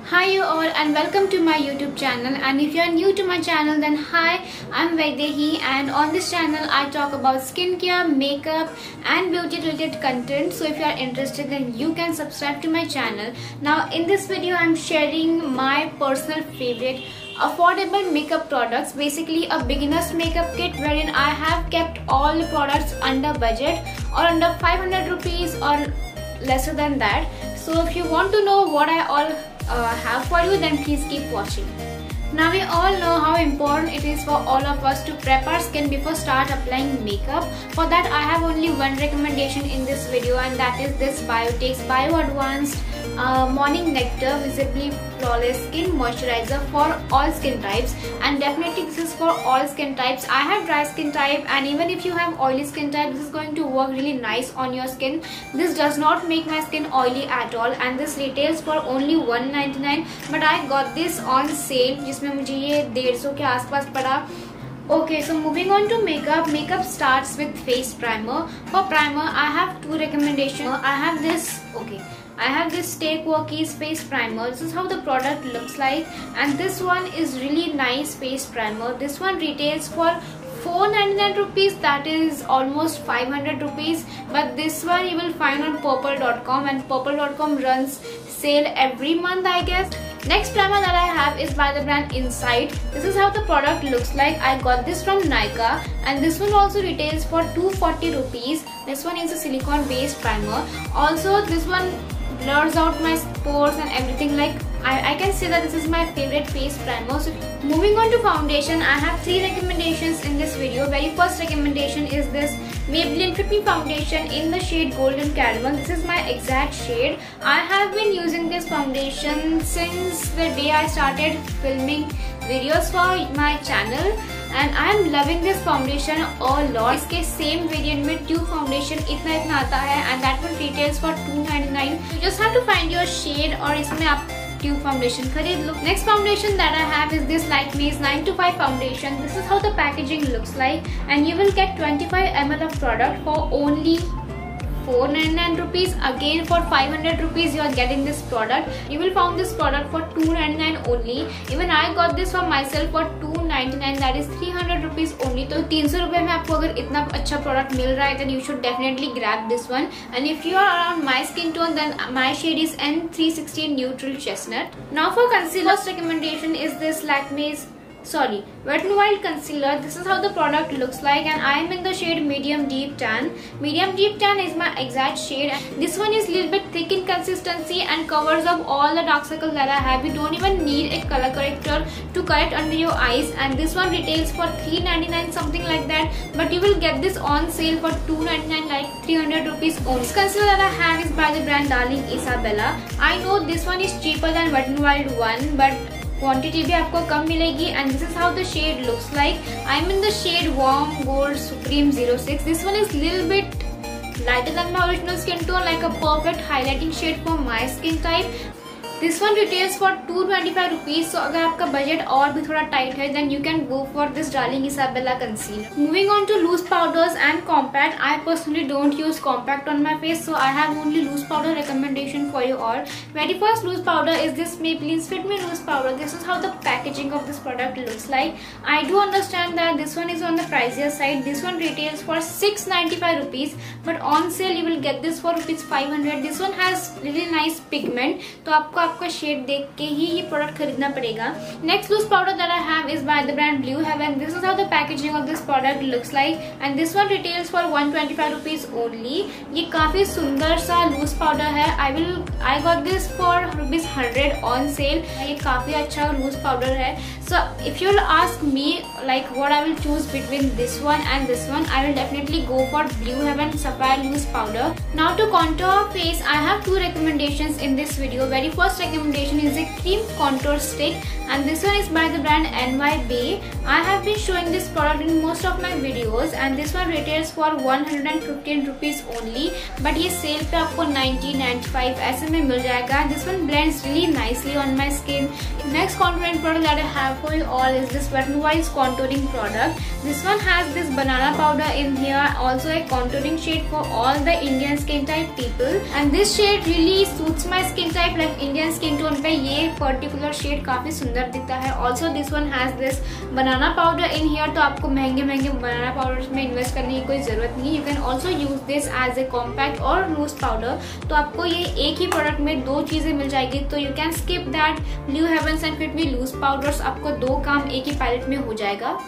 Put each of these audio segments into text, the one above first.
Hi you all and welcome to my YouTube channel, and if you are new to my channel then hi, I'm Vaidehi, and on this channel I talk about skincare, makeup and beauty related content. So if you are interested then you can subscribe to my channel. Now in this video I'm sharing my personal favorite affordable makeup products, basically a beginner's makeup kit wherein I have kept all the products under budget or under 500 rupees or lesser than that. So if you want to know what I all have for you, then please keep watching. Now we all know how important it is for all of us to prep our skin before start applying makeup. For that I have only one recommendation in this video, and that is this Biotique's Bio Advanced Morning Nectar Visibly Flawless Skin Moisturizer for all skin types. And definitely this is for all skin types. I have dry skin type, and even if you have oily skin type, this is going to work really nice on your skin. This does not make my skin oily at all, and this retails for only $199, but I got this on sale जिसमें मुझे ये 150 के आसपास पड़ा. Okay, so moving on to makeup. Makeup starts with face primer. For primer, I have two recommendations. I have this Stay Cookies face primer. This is how the product looks like, and this one is really nice face primer. This one retails for 499 rupees, that is almost 500 rupees, but this one you will find on purple.com, and purple.com runs sale every month, I guess. Next primer that I have is by the brand Insight. This is how the product looks like. I got this from Nykaa, and this one also retails for 240 rupees. This one is a silicone based primer. Also this one blurs out my pores and everything. Like I can say that this is my favorite face primer. So moving on to foundation, I have three recommendations in this video. Very first recommendation is this Maybelline Fit Me foundation in the shade Golden Caramel. This is my exact shade. I have been using this foundation since the day I started filming videos for my channel, and I am loving this foundation a lot. इसके same variant में tube foundation इतना आता है, and that one retails for $299. You just have to find your shade और इसमें आप tube foundation खरीद लो. Next foundation that I have is this Lakme's 9 to 5 foundation. This is how the packaging looks like, and you will get 25 ml of product for only 499 rupees. Again, for 500 rupees you are getting this product. You will find this product for 299 only. Even I got this for myself for 299, that is 300 rupees only. तो 300 रुपए में आपको अगर इतना अच्छा product मिल रहा है, then you should definitely grab this one. And if you are around my skin tone, then my shade is N316 Neutral Chestnut. Now for concealer, first recommendation is this Lakme's Wet n Wild concealer. This is how the product looks like, and I am in the shade Medium Deep Tan. Medium Deep Tan is my exact shade. This one is little bit thick in consistency and covers up all the dark circles that I have. You don't even need a color corrector to correct under your eyes, and this one retails for $399, something like that, but you will get this on sale for $299, like 300 rupees only. This concealer that I have is by the brand Darling Isabella. I know this one is cheaper than Wet n Wild one, but quantity भी आपको कम मिलेगी. And this is how the shade looks like. I'm in the shade Warm Gold Supreme 06. This one is little bit lighter than my original skin tone, like a perfect highlighting shade for my skin type. This one retails for 225 rupees. So अगर आपका budget और भी थोड़ा tight है, then you can go for this Darling Isabella concealer. Moving on to loose powders and compact. I personally don't use compact on my face, so I have only loose powder recommendation for you all. Very first loose powder is this Maybelline's Fit Me loose powder. This is how the packaging of this product looks like. I do understand that this one is on the pricier side. This one retails for 695 rupees, but on sale you will get this for rupees 500. This one has really nice pigment, तो आपको आपका shade देख के ही ये product खरीदना पड़ेगा. Next loose powder that I have is by the brand Blue Heaven. This is how the packaging of this product looks like, and this one retails for 125 rupees only. ये काफी सुंदर सा loose powder है. I got this for rupees 100 on sale. ये काफी अच्छा loose powder है. So if you will ask me like what I will choose between this one and this one, I will definitely go for Blue Heaven Sapphire loose powder. Now to contour face, I have two recommendations in this video. Very first recommendation is a cream contour stick, and this one is by the brand NY Bay. I have been showing this product in most of my videos, and this one retails for 115 rupees only, but ये cell पे आपको 90-95 ऐसे में मिल जाएगा. This one blends blends really nicely on my skin. Next contouring product that I have for you all is this Wet n Wild's contouring product. This one has this banana powder in here, also a contouring shade for all the Indian skin type people, and this shade really suits my skin type, like Indian skin tone पे ये particular shade काफी सुंदर दिखता है. Also this one has this banana powder in here, तो आपको महंगे banana powders में इन्वेस्ट करने की कोई जरूरत नहीं. You can also use this as a compact or loose powder. तो आपको ये एक ही प्रोडक्ट में दो चीजें मिल जाएगी, तो you can skip that Blue Heavens and Fit Me loose powders. आपको दो काम एक ही पैलेट में हो जाएगा.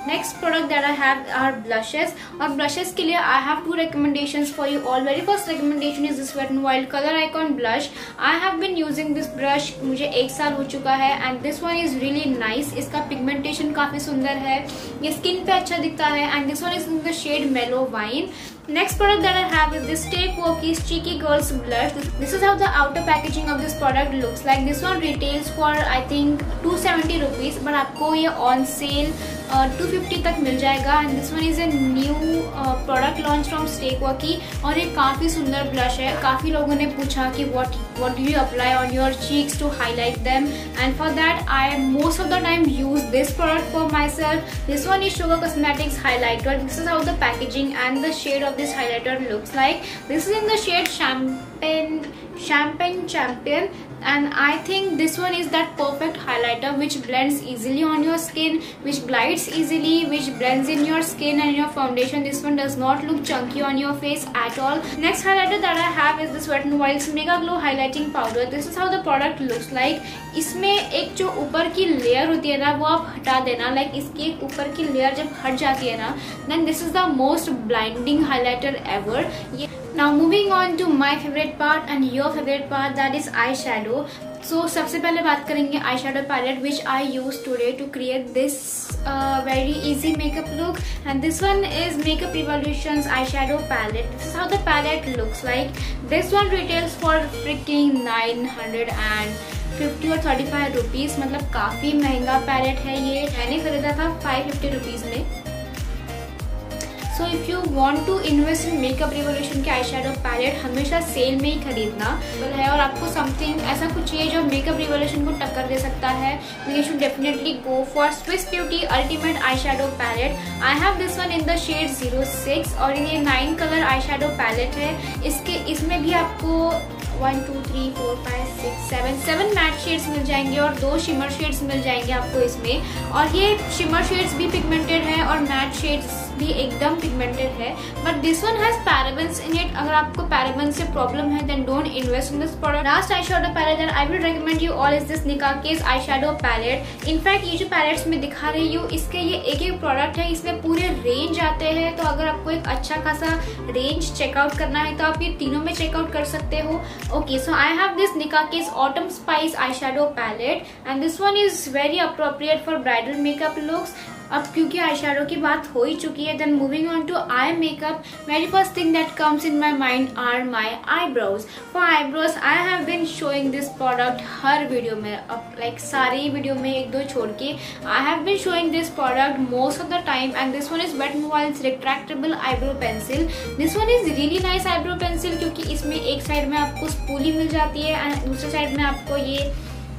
Next product that I have are blushes. और blushes के लिए I have two recommendations for you all. Very first recommendation is this Wet n Wild Color Icon blush. I have been using this brush, मुझे 1 साल हो चुका है, and this one is really nice. इसका pigmentation काफी सुंदर है, ये स्किन पे अच्छा दिखता है, and this one is in the shade Mellow Wine. Next product that I have is this Stay Pokey's Cheeky Girls blush. This is how the outer packaging of this product looks like. This one retails for I think 270 rupees, but आपको ये on sale 250 तक मिल जाएगा. And this one is a new product launch from Stay Pokey, और ये काफी सुंदर blush है. काफी लोगों ने पूछा कि what do you apply on your cheeks to highlight them, and for that I most of the time use this product for myself. This one is Sugar Cosmetics highlighter. This is how the packaging and the shade of this highlighter looks like. This is in the shade Champagne Champion, and I think this one is that perfect highlighter which blends easily on your skin, which glides easily, which blends in your skin and your foundation. This one does not look chunky on your face at all. Next highlighter that I have is this Wet n Wild's Mega Glow highlighting powder. This is how the product looks like. इसमें एक जो ऊपर की layer होती है ना, वो आप हटा देना. लाइक इसकी ऊपर की लेयर जब हट जाती है ना, then this is the most blinding highlighter ever. Now moving on to my favorite part and your favorite part, that is eyeshadow. So सबसे पहले बात करेंगे eyeshadow palette which I use today to create this very easy makeup look, and this one is Makeup Revolution's eyeshadow palette. This is how the palette looks like. This one retails for freaking 950 और 35 rupees, मतलब काफी महंगा palette है ये. मैंने खरीदा था 550 rupees में. So if you want to invest in makeup revolution के आई शेडो पैलेट, हमेशा सेल में ही खरीदना है, और आपको समथिंग ऐसा कुछ चाहिए जो मेकअप रिवोल्यूशन को टक्कर दे सकता है, तो you should definitely go for Swiss Beauty ultimate eye shadow palette. I have this one in the shade 06, और ये 9 कलर आई शेडो पैलेट है. इसमें भी आपको 1 2 3 4 5 6 7 मैट शेड्स मिल जाएंगे और 2 शिमर शेड्स मिल जाएंगे आपको इसमें. और ये शिमर शेड्स भी पिगमेंटेड है और मैट शेड्स भी एकदम पिगमेंटेड है, but this one has parabens in it. अगर आपको पैराबेन्स से प्रॉब्लम है then don't invest in this product. Last eye shadow palette that I will recommend you all is this निकाकेस आई शेडो पैलेट. इनफैक्ट ये जो pallets मैं दिखा रही हूँ, इसके ये एक प्रोडक्ट है, इसमें पूरे रेंज आते हैं. तो अगर आपको एक अच्छा खासा रेंज चेकआउट करना है तो आप ये तीनों में चेकआउट कर सकते हो. Okay, so I have this Nikake's Autumn Spice eyeshadow palette, and this one is very appropriate for bridal makeup looks. अब क्योंकि आई शेडो की बात हो ही चुकी है, then moving on to eye makeup. Very first thing that comes in my mind are my eyebrows. For eyebrows I have been showing this product हर video में, अब लाइक सारी वीडियो में एक दो छोड़ के I have been showing this product most of the time, and this one is wet n Wild's retractable eyebrow pencil. This one is really nice eyebrow pencil, क्योंकि इसमें एक साइड में आपको स्पूली मिल जाती है एंड दूसरे साइड में आपको ये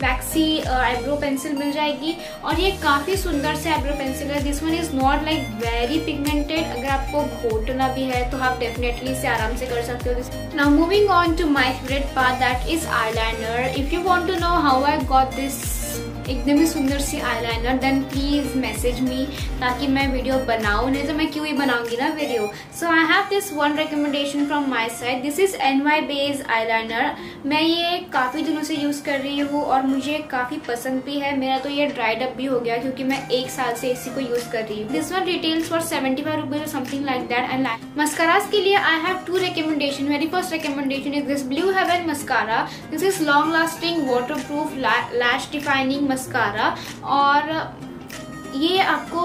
वैक्सी आईब्रो पेंसिल मिल जाएगी, और ये काफी सुंदर से आईब्रो पेंसिल है. This one is not like very pigmented. अगर आपको घोटना भी है तो आप डेफिनेटली इसे आराम से कर सकते हो. Now moving on to my favourite part, that is eyeliner. If you want to know how I got this एकदम ही सुंदर सी eyeliner, then please message me ताकि मैं वीडियो बनाऊं, नहीं तो मैं क्यों ही बनाऊंगी ना video. So I have this one recommendation from my side. This is NY base eyeliner. मैं ये काफी दिनों से यूज कर रही हूँ और मुझे काफी पसंद भी है. मेरा तो ये ड्राइड अप भी हो गया क्योंकि मैं 1 साल से इसी को यूज कर रही हूँ. This one retails for 75 rupees something like that. And mascaras के लिए I have 2 recommendation. Very first recommendation is this blue heaven mascara. This is long lasting water proof lash defining mascara, और ये आपको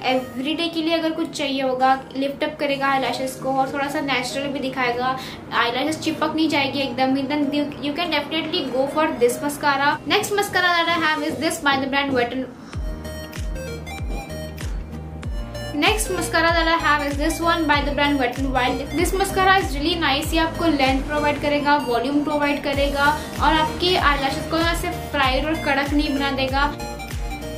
everyday के लिए अगर कुछ चाहिए होगा, लिफ्ट अप करेगा आईलैशेस को और थोड़ा सा नेचुरल भी दिखाएगा, आईलैशेस चिपक नहीं जाएगी एकदम ही, then you can definitely go for this mascara. Next mascara that I have is this by the brand wet n Next mascara that I have is this one by the brand Wet n Wild. This mascara is really nice. ये आपको length provide करेगा, volume provide करेगा और आपकी eyelashes को ऐसे fried और कड़क नहीं बना देगा.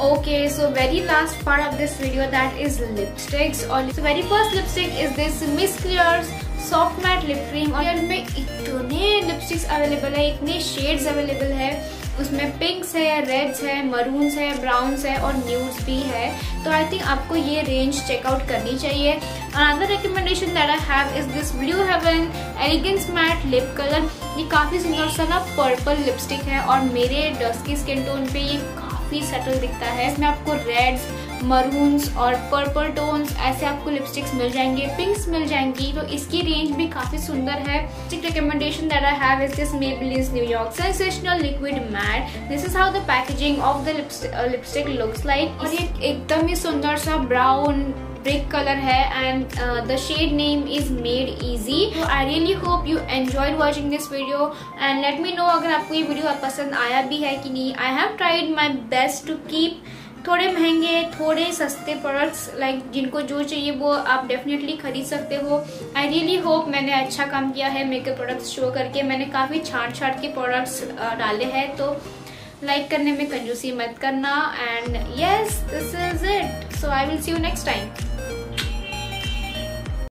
Okay, so very last part of this video, that is lipsticks. और so very first lipstick is this Miss Clear's Soft Matte Lip Cream. और यार में इतने लिपस्टिक्स अवेलेबल है, इतने शेड्स अवेलेबल है. उसमें पिंक्स है, रेड्स है, मरून्स है, ब्राउन्स है और न्यूड्स भी है. तो आई थिंक आपको ये रेंज चेकआउट करनी चाहिए. Another recommendation that I have is this blue Heaven elegance matte lip colour. ये काफी सुंदर सा ना पर्पल लिपस्टिक है और मेरे डस्की स्किन टोन पे ये काफी सटल दिखता है. इसमें आपको रेड्स, मरून्स और पर्पल टोन्स ऐसे आपको लिपस्टिक्स मिल जाएंगे, पिंक्स मिल जाएंगी. तो इसकी रेंज भी काफी सुंदर है. Recommendation that I have is this Maybelline's New York Sensational Liquid Matte. This is how the packaging of the lipstick looks like. और ये एकदम ही सुंदर सा ब्राउन ब्रिक कलर है and the shade name is Made Easy. So I really hope you enjoyed watching this video and let me know अगर आपको ये वीडियो पसंद आया भी है कि नहीं. I have tried my best to keep थोड़े महंगे, थोड़े सस्ते प्रोडक्ट्स लाइक जिनको जो चाहिए वो आप डेफिनेटली खरीद सकते हो. आई रियली होप मैंने अच्छा काम किया है मेकअप प्रोडक्ट्स शो करके. मैंने काफ़ी छाट के प्रोडक्ट्स डाले हैं, तो लाइक करने में कंजूसी मत करना. And yes, this is it. So I will see you next time.